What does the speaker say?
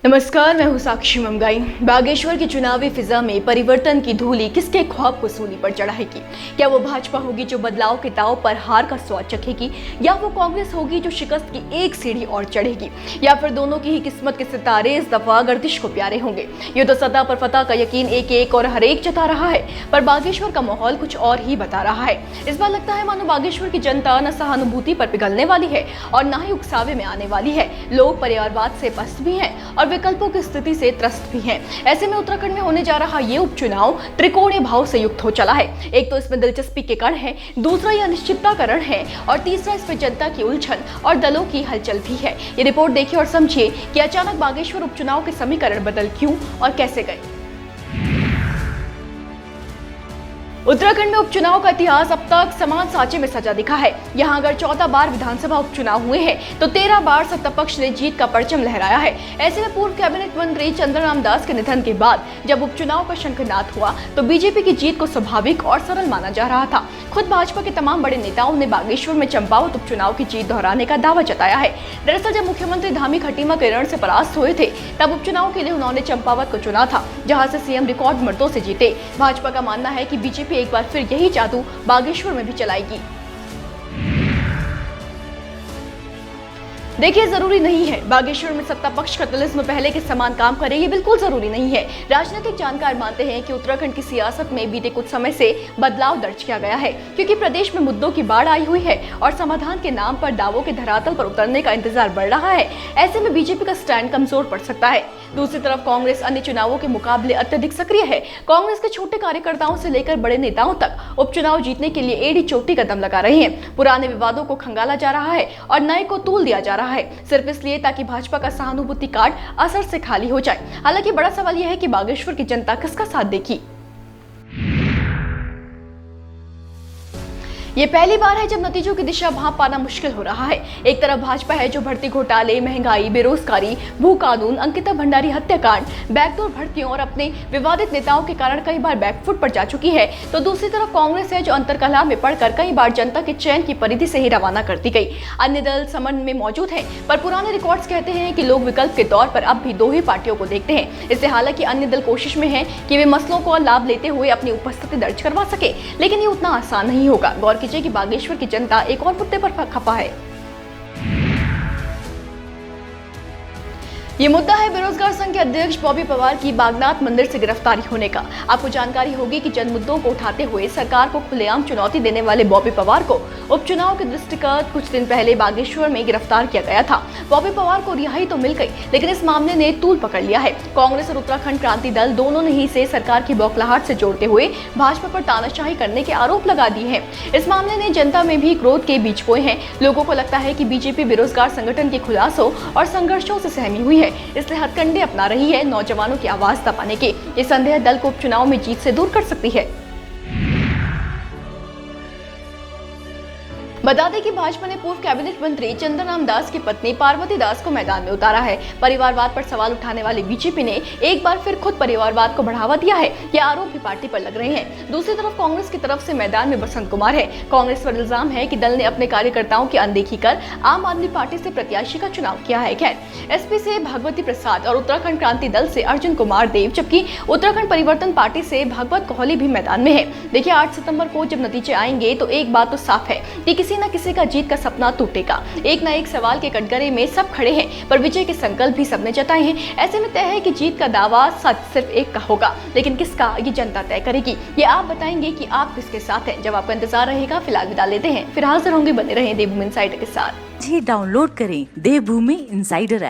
नमस्कार, मैं हूं साक्षी मंगाई। बागेश्वर की चुनावी फिजा में परिवर्तन की धूली किसके ख्वाब को सूली पर चढ़ाएगी? क्या वो भाजपा होगी जो बदलाव के दांव पर हार का स्वाद चखेगी, या वो कांग्रेस होगी जो शिकस्त की एक सीढ़ी और चढ़ेगी, या फिर दोनों की ही किस्मत के सितारे इस दफा गर्दिश को प्यारे होंगे? ये तो सत्ता पर फतह का यकीन एक एक और हर एक जता रहा है, पर बागेश्वर का माहौल कुछ और ही बता रहा है। इस बार लगता है मानो बागेश्वर की जनता न सहानुभूति पर पिघलने वाली है और न ही उकसावे में आने वाली है। लोग परिवारवाद से पस्त भी हैं और विकल्पों की स्थिति से त्रस्त भी हैं। ऐसे में उत्तराखंड में होने जा रहा ये उपचुनाव त्रिकोणीय भाव से युक्त हो चला है। एक तो इसमें दिलचस्पी के कण है, दूसरा यह अनिश्चितता का रण है, और तीसरा इसमें जनता की उलझन और दलों की हलचल भी है। ये रिपोर्ट देखिए और समझिए कि अचानक बागेश्वर उपचुनाव के समीकरण बदल क्यों और कैसे गए। उत्तराखंड में उपचुनाव का इतिहास अब तक समान साँचे में सजा दिखा है। यहाँ अगर 14 बार विधानसभा उपचुनाव हुए हैं तो 13 बार सत्ता पक्ष ने जीत का परचम लहराया है। ऐसे में पूर्व कैबिनेट मंत्री चंद्रराम दास के निधन के बाद जब उपचुनाव का शंखनाद हुआ तो बीजेपी की जीत को स्वाभाविक और सरल माना जा रहा था। खुद भाजपा के तमाम बड़े नेताओं ने बागेश्वर में चंपावत उपचुनाव की जीत दोहराने का दावा जताया है। दरअसल जब मुख्यमंत्री धामी खटीमा के रण से परास्त हुए थे तब उपचुनाव के लिए उन्होंने चंपावत को चुना था, जहाँ से सीएम रिकॉर्ड मतों से जीते। भाजपा का मानना है कि बीजेपी एक बार फिर यही जादू बागेश्वर में भी चलाएगी। देखिए, जरूरी नहीं है बागेश्वर में सत्ता पक्ष का तिलिस्म पहले के समान काम करे, ये बिल्कुल जरूरी नहीं है। राजनीतिक जानकार मानते हैं कि उत्तराखंड की सियासत में बीते कुछ समय से बदलाव दर्ज किया गया है, क्योंकि प्रदेश में मुद्दों की बाढ़ आई हुई है और समाधान के नाम पर दावों के धरातल पर उतरने का इंतजार बढ़ रहा है। ऐसे में बीजेपी का स्टैंड कमजोर पड़ सकता है। दूसरी तरफ कांग्रेस अन्य चुनावों के मुकाबले अत्यधिक सक्रिय है। कांग्रेस के छोटे कार्यकर्ताओं से लेकर बड़े नेताओं तक उपचुनाव जीतने के लिए एड़ी चोटी कदम लगा रहे हैं। पुराने विवादों को खंगाला जा रहा है और नए को तूल दिया जा रहा है, सिर्फ इसलिए ताकि भाजपा का सहानुभूति कार्ड असर से खाली हो जाए। हालांकि बड़ा सवाल यह है कि बागेश्वर की जनता किसका साथ देगी। ये पहली बार है जब नतीजों की दिशा भांप पाना मुश्किल हो रहा है। एक तरफ भाजपा है जो भर्ती घोटाले, महंगाई, बेरोजगारी, भू कानून, अंकिता भंडारी हत्याकांड, बैकडोर भर्तियों और अपने विवादित नेताओं के कारण कई बार बैकफुट पर जा चुकी है, तो दूसरी तरफ कांग्रेस है जो अंतरकलह में पड़कर कई बार जनता के चयन की परिधि से ही रवाना करती गई। अन्य दल समन में मौजूद हैं, पर पुराने रिकॉर्ड्स कहते हैं कि लोग विकल्प के तौर पर अब भी दो ही पार्टियों को देखते हैं। इससे हालांकि अन्य दल कोशिश में है कि वे मसलों को लाभ लेते हुए अपनी उपस्थिति दर्ज करवा सके, लेकिन ये उतना आसान नहीं होगा। गौर कीजिए कि बागेश्वर की जनता एक और मुद्दे पर खपा है। ये मुद्दा है बेरोजगार संघ के अध्यक्ष बॉबी पवार की बागनाथ मंदिर से गिरफ्तारी होने का। आपको जानकारी होगी कि जन मुद्दों को उठाते हुए सरकार को खुलेआम चुनौती देने वाले बॉबी पवार को उपचुनाव के दृष्टिगत कुछ दिन पहले बागेश्वर में गिरफ्तार किया गया था। बॉबी पवार को रिहाई तो मिल गई, लेकिन इस मामले ने तूल पकड़ लिया है। कांग्रेस और उत्तराखंड क्रांति दल दोनों ने ही इसे सरकार की बौखलाहट से जोड़ते हुए भाजपा पर तानाशाही करने के आरोप लगा दिए हैं। इस मामले ने जनता में भी क्रोध के बीज बोए हैं। लोगों को लगता है कि बीजेपी बेरोजगार संगठन के खुलासों और संघर्षों से सहमी हुई है, इसलिए हथकंडे अपना रही है नौजवानों की आवाज दबाने के। ये संदेह दल को उपचुनाव में जीत से दूर कर सकती है। बता दें कि भाजपा ने पूर्व कैबिनेट मंत्री चंद्रराम दास की पत्नी पार्वती दास को मैदान में उतारा है। परिवारवाद पर सवाल उठाने वाली बीजेपी ने एक बार फिर खुद परिवारवाद को बढ़ावा दिया है। ये आरोप भी पार्टी पर लग रहे हैं। दूसरी तरफ कांग्रेस की तरफ से मैदान में बसंत कुमार है। कांग्रेस पर इल्जाम है कि दल ने अपने कार्यकर्ताओं की अनदेखी कर आम आदमी पार्टी से प्रत्याशी का चुनाव किया है। खैर, एसपी से भागवती प्रसाद और उत्तराखंड क्रांति दल से अर्जुन कुमार देव, जबकि उत्तराखंड परिवर्तन पार्टी से भागवत कोहली भी मैदान में है। देखिए, 8 सितंबर को जब नतीजे आएंगे तो एक बात तो साफ है कि किसी न किसी का जीत का सपना टूटेगा। एक न एक सवाल के कटघरे में सब खड़े हैं, पर विजय के संकल्प भी सबने जताए हैं। ऐसे में तय है कि जीत का दावा सच सिर्फ एक का होगा, लेकिन किसका ये जनता तय करेगी। ये आप बताएंगे कि आप किसके साथ हैं। जब आपका इंतजार रहेगा, फिलहाल विदा लेते हैं। फिर हाजिर होंगे, बने रहें देवभूमि इनसाइडर के साथ। जी डाउनलोड करें देवभूमि इनसाइडर।